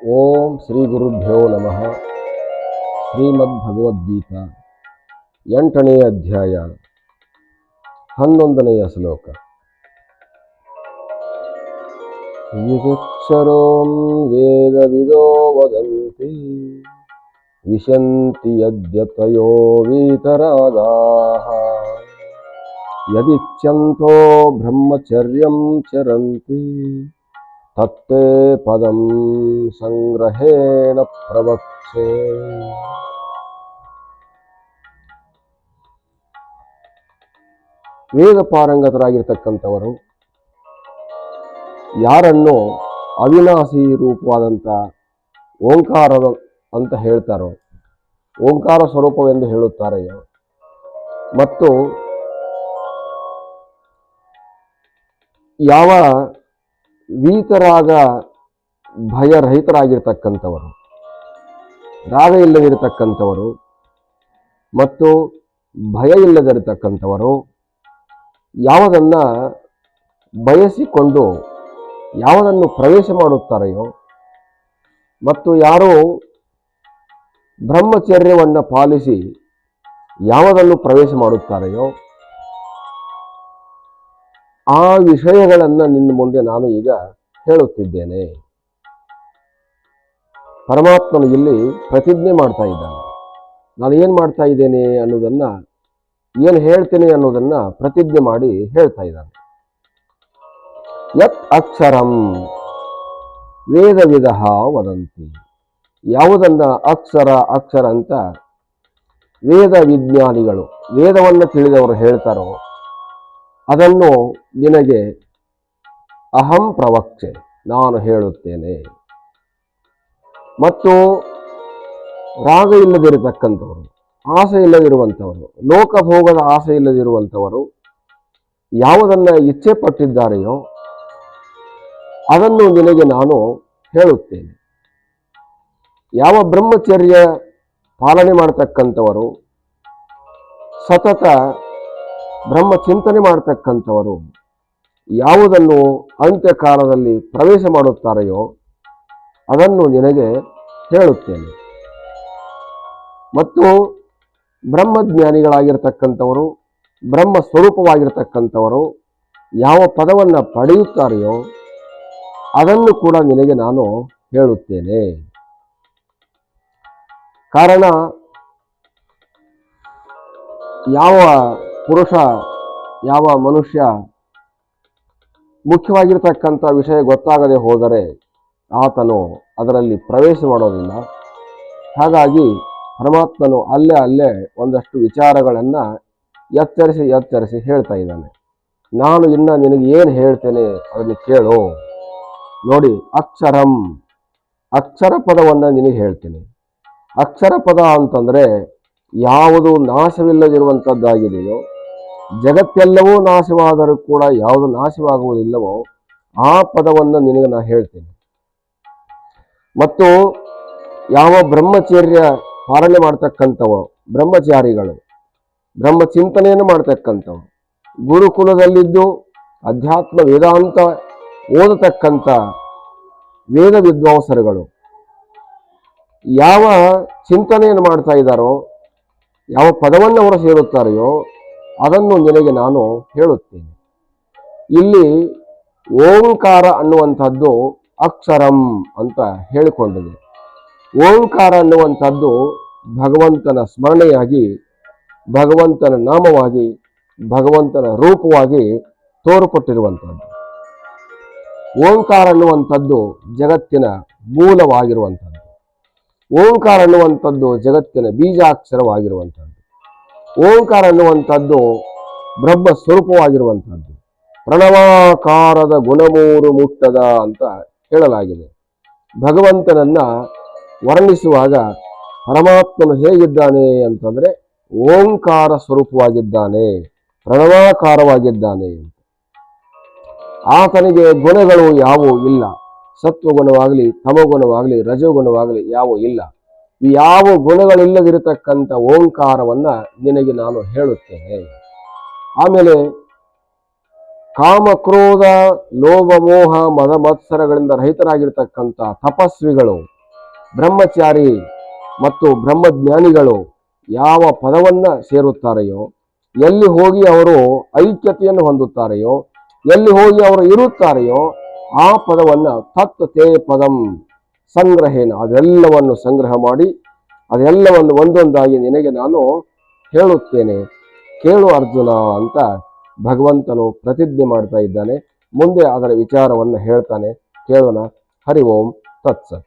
ಓಂ ಶ್ರೀ ಗುರುಭ್ಯೋ ನಮಃ. ಶ್ರೀಮದ್ಭಗವದ್ಗೀತಾ 8ನೇ ಅಧ್ಯಾಯ 11ನೆಯ ಶ್ಲೋಕ. ಯದಕ್ಷರೋಂ ವೇದವಿದೋ ವದಂತಿ ವಿಶಂತಿ ಯದ್ಯತಯೋ ವೀತರಾಗಾಃ ಯದಿಚ್ಛಂತೋ ಬ್ರಹ್ಮಚರ್ಯಂ ಚರಂತಿ ತತ್ತೇ ಪದಂ ಸಂಗ್ರಹೇಣ ಪ್ರವಕ್ಷೆ. ವೇದ ಪಾರಂಗತರಾಗಿರ್ತಕ್ಕಂಥವರು ಯಾರನ್ನು ಅವಿನಾಶಿ ರೂಪವಾದಂಥ ಓಂಕಾರ ಅಂತ ಹೇಳ್ತಾರೋ, ಓಂಕಾರ ಸ್ವರೂಪವೆಂದು ಹೇಳುತ್ತಾರೆಯೋ, ಮತ್ತು ಯಾವ ವೀತರಾಗ ಭಯರಹಿತರಾಗಿರ್ತಕ್ಕಂಥವರು, ರಾಗ ಇಲ್ಲದಿರತಕ್ಕಂಥವರು ಮತ್ತು ಭಯ ಇಲ್ಲದಿರತಕ್ಕಂಥವರು, ಯಾವುದನ್ನ ಬಯಸಿಕೊಂಡು ಯಾವುದನ್ನು ಪ್ರವೇಶ ಮಾಡುತ್ತಾರೆಯೋ, ಮತ್ತು ಯಾರು ಬ್ರಹ್ಮಚರ್ಯವನ್ನು ಪಾಲಿಸಿ ಯಾವುದನ್ನು ಪ್ರವೇಶ ಮಾಡುತ್ತಾರೆಯೋ ಆ ವಿಷಯಗಳನ್ನು ನಿನ್ನ ಮುಂದೆ ನಾನು ಈಗ ಹೇಳುತ್ತಿದ್ದೇನೆ. ಪರಮಾತ್ಮನು ಇಲ್ಲಿ ಪ್ರತಿಜ್ಞೆ ಮಾಡ್ತಾ ಇದ್ದಾನೆ. ನಾನು ಏನು ಮಾಡ್ತಾ ಇದ್ದೇನೆ ಅನ್ನೋದನ್ನ, ಏನು ಹೇಳ್ತೇನೆ ಅನ್ನೋದನ್ನ ಪ್ರತಿಜ್ಞೆ ಮಾಡಿ ಹೇಳ್ತಾ ಇದ್ದಾನೆ. ಯತ್ ಅಕ್ಷರಂ ವೇದವಿದ ವದಂತಿ. ಯಾವುದನ್ನ ಅಕ್ಷರ ಅಂತ ವೇದ ವಿಜ್ಞಾನಿಗಳು, ವೇದವನ್ನು ತಿಳಿದವರು ಹೇಳ್ತಾರೋ ಅದನ್ನು ನಿನಗೆ ಅಹಂ ಪ್ರವಕ್ಷೆ, ನಾನು ಹೇಳುತ್ತೇನೆ. ಮತ್ತು ರಾಗ ಇಲ್ಲದಿರತಕ್ಕಂಥವರು, ಆಸೆ ಇಲ್ಲದಿರುವಂಥವರು, ಲೋಕಭೋಗದ ಆಸೆ ಇಲ್ಲದಿರುವಂಥವರು ಯಾವುದನ್ನ ಇಚ್ಛೆ ಪಟ್ಟಿದ್ದಾರೆಯೋ ಅದನ್ನು ನಿನಗೆ ನಾನು ಹೇಳುತ್ತೇನೆ. ಯಾವ ಬ್ರಹ್ಮಚರ್ಯ ಪಾಲನೆ ಮಾಡತಕ್ಕಂಥವರು, ಸತತ ಬ್ರಹ್ಮ ಚಿಂತನೆ ಮಾಡತಕ್ಕಂಥವರು ಯಾವುದನ್ನು ಅಂತ್ಯಕಾಲದಲ್ಲಿ ಪ್ರವೇಶ ಮಾಡುತ್ತಾರೆಯೋ ಅದನ್ನು ನಿನಗೆ ಹೇಳುತ್ತೇನೆ. ಮತ್ತು ಬ್ರಹ್ಮಜ್ಞಾನಿಗಳಾಗಿರ್ತಕ್ಕಂಥವರು, ಬ್ರಹ್ಮ ಸ್ವರೂಪವಾಗಿರ್ತಕ್ಕಂಥವರು ಯಾವ ಪದವನ್ನು ಪಡೆಯುತ್ತಾರೆಯೋ ಅದನ್ನು ಕೂಡ ನಿನಗೆ ನಾನು ಹೇಳುತ್ತೇನೆ. ಕಾರಣ ಯಾವ ಪುರುಷ, ಯಾವ ಮನುಷ್ಯ ಮುಖ್ಯವಾಗಿರ್ತಕ್ಕಂಥ ವಿಷಯ ಗೊತ್ತಾಗದೆ ಹೋದರೆ ಆತನು ಅದರಲ್ಲಿ ಪ್ರವೇಶ ಮಾಡೋದಿಲ್ಲ. ಹಾಗಾಗಿ ಪರಮಾತ್ಮನು ಅಲ್ಲೇ ಒಂದಷ್ಟು ವಿಚಾರಗಳನ್ನು ಎಚ್ಚರಿಸಿ ಹೇಳ್ತಾ ಇದ್ದಾನೆ. ನಾನು ಇನ್ನು ನಿನಗೆ ಏನು ಹೇಳ್ತೇನೆ ಅದನ್ನು ಕೇಳು. ನೋಡಿ, ಅಕ್ಷರಂ, ಅಕ್ಷರ ಪದವನ್ನು ನಿನಗೆ ಹೇಳ್ತೇನೆ. ಅಕ್ಷರ ಪದ ಅಂತಂದರೆ ಯಾವುದು ನಾಶವಿಲ್ಲದಿರುವಂಥದ್ದಾಗಿದೆಯೋ, ಜಗತ್ತೆಲ್ಲವೂ ನಾಶವಾದರೂ ಕೂಡ ಯಾವುದು ನಾಶವಾಗುವುದಿಲ್ಲವೋ ಆ ಪದವನ್ನು ನಿನಗೆ ನಾನು ಹೇಳ್ತೇನೆ. ಮತ್ತು ಯಾವ ಬ್ರಹ್ಮಚರ್ಯ ಪಾಲನೆ ಮಾಡ್ತಕ್ಕಂಥವು, ಬ್ರಹ್ಮಚಾರಿಗಳು, ಬ್ರಹ್ಮ ಚಿಂತನೆಯನ್ನು ಮಾಡ್ತಕ್ಕಂಥವು, ಗುರುಕುಲದಲ್ಲಿದ್ದು ಅಧ್ಯಾತ್ಮ ವೇದಾಂತ ಓದತಕ್ಕಂಥ ವೇದ ವಿದ್ವಾಂಸರುಗಳು ಯಾವ ಚಿಂತನೆಯನ್ನು ಮಾಡ್ತಾ ಇದ್ದಾರೋ, ಯಾವ ಪದವನ್ನು ಅವರು ಸೇರುತ್ತಾರೆಯೋ ಅದನ್ನು ನಿನಗೆ ನಾನು ಹೇಳುತ್ತೇನೆ. ಇಲ್ಲಿ ಓಂಕಾರ ಅನ್ನುವಂಥದ್ದು ಅಕ್ಷರಂ ಅಂತ ಹೇಳಿಕೊಂಡಿದೆ. ಓಂಕಾರ ಅನ್ನುವಂಥದ್ದು ಭಗವಂತನ ಸ್ಮರಣೆಯಾಗಿ, ಭಗವಂತನ ನಾಮವಾಗಿ, ಭಗವಂತನ ರೂಪವಾಗಿ ತೋರ್ಪಟ್ಟಿರುವಂಥದ್ದು. ಓಂಕಾರ ಅನ್ನುವಂಥದ್ದು ಜಗತ್ತಿನ ಮೂಲವಾಗಿರುವಂಥದ್ದು. ಓಂಕಾರ ಅನ್ನುವಂಥದ್ದು ಜಗತ್ತಿನ ಬೀಜಾಕ್ಷರವಾಗಿರುವಂಥದ್ದು. ಓಂಕಾರ ಅನ್ನುವಂಥದ್ದು ಬ್ರಹ್ಮ ಸ್ವರೂಪವಾಗಿರುವಂಥದ್ದು. ಪ್ರಣವಾಕಾರದ ಗುಣಮೂರು ಮುಟ್ಟದ ಅಂತ ಹೇಳಲಾಗಿದೆ. ಭಗವಂತನನ್ನ ವರ್ಣಿಸುವಾಗ ಪರಮಾತ್ಮನು ಹೇಗಿದ್ದಾನೆ ಅಂತಂದ್ರೆ ಓಂಕಾರ ಸ್ವರೂಪವಾಗಿದ್ದಾನೆ, ಪ್ರಣವಾಕಾರವಾಗಿದ್ದಾನೆ. ಆತನಿಗೆ ಗುಣಗಳು ಯಾವುವು ಇಲ್ಲ. ಸತ್ವಗುಣವಾಗಲಿ, ತಮಗುಣವಾಗಲಿ, ರಜೋಗುಣವಾಗಲಿ ಯಾವುವು ಇಲ್ಲ. ಈ ಯಾವ ಗುಣಗಳಿಲ್ಲದಿರತಕ್ಕಂಥ ಓಂಕಾರವನ್ನ ನಿನಗೆ ನಾನು ಹೇಳುತ್ತೇನೆ. ಆಮೇಲೆ ಕಾಮ ಕ್ರೋಧ ಲೋಭ ಮೋಹ ಮದ ಮತ್ಸರಗಳಿಂದ ರಹಿತರಾಗಿರ್ತಕ್ಕಂಥ ತಪಸ್ವಿಗಳು, ಬ್ರಹ್ಮಚಾರಿ ಮತ್ತು ಬ್ರಹ್ಮಜ್ಞಾನಿಗಳು ಯಾವ ಪದವನ್ನ ಸೇರುತ್ತಾರೆಯೋ, ಎಲ್ಲಿ ಹೋಗಿ ಅವರು ಐಕ್ಯತೆಯನ್ನು ಹೊಂದುತ್ತಾರೆಯೋ, ಎಲ್ಲಿ ಹೋಗಿ ಅವರು ಇರುತ್ತಾರೆಯೋ ಆ ಪದವನ್ನ ತತ್ ತೇ ಪದಂ ಸಂಗ್ರಹೇನ, ಅದೆಲ್ಲವನ್ನು ಸಂಗ್ರಹ ಮಾಡಿ ಅದೆಲ್ಲವನ್ನು ಒಂದೊಂದಾಗಿ ನಿನಗೆ ನಾನು ಹೇಳುತ್ತೇನೆ, ಕೇಳು ಅರ್ಜುನ ಅಂತ ಭಗವಂತನು ಪ್ರತಿಜ್ಞೆ ಮಾಡ್ತಾ ಇದ್ದಾನೆ. ಮುಂದೆ ಅದರ ವಿಚಾರವನ್ನು ಹೇಳ್ತಾನೆ, ಕೇಳೋಣ. ಹರಿ ಓಂ ತತ್ಸತ್.